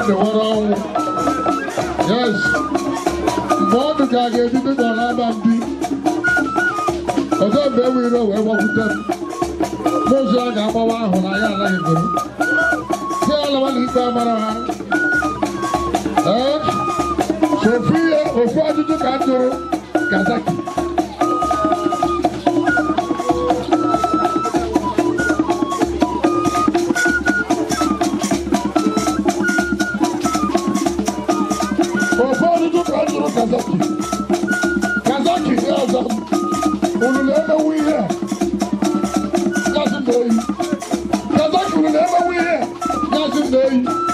the world. Yes. More to get it to the Bambi. Although very low, I walk with them. Most like our when I like them. Tell one in camera. Sophia, or Father to Kato, Kazaki. Kazaki, yes, will never we hear. Doesn't they? Kazaki will never we hear. Doesn't they?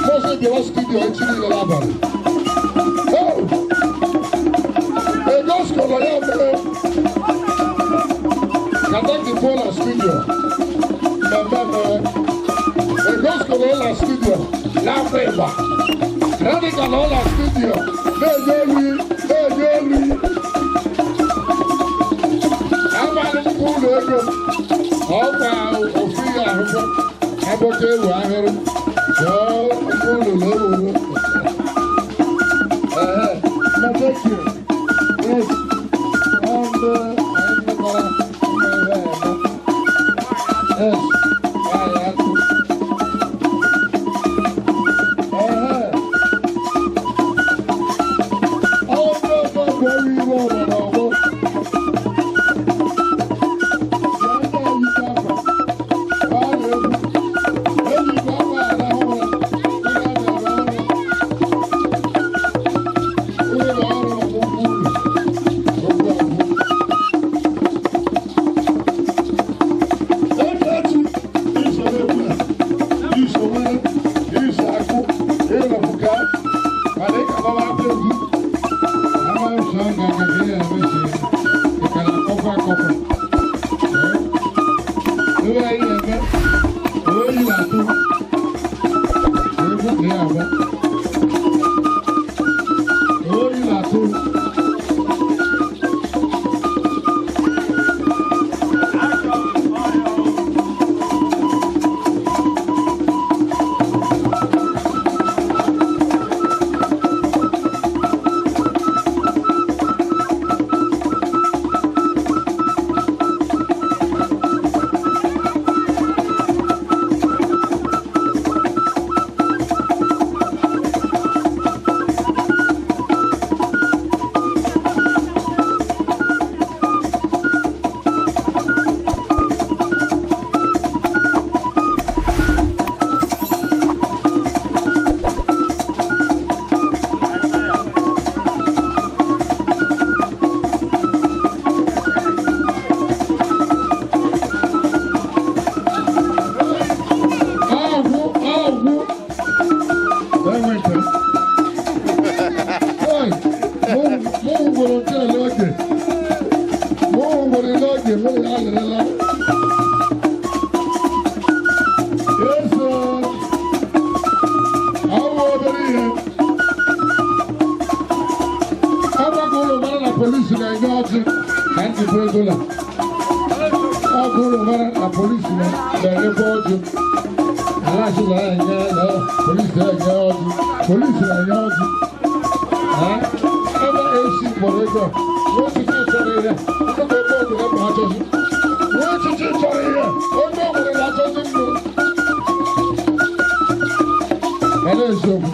Most of the studio actually the lava. Oh, a gospel I am there. Kazaki Pola studio. A gospel Ola studio. La Feba. Radical Ola studio. Hey, Jerry. I'm out of the pool. Oh, wow. Ophelia, I'm okay. So, I'm going to live. Thank you. Yes. I'm the yes. Police na nyoji anti pregola. Agoro mara na police na report. Alaji la nyoji, police na nyoji, police na nyoji. Aba AC Morego. What is it sorry here? What go to the matters? What is it sorry here? What go to the matters? Hello, sorry.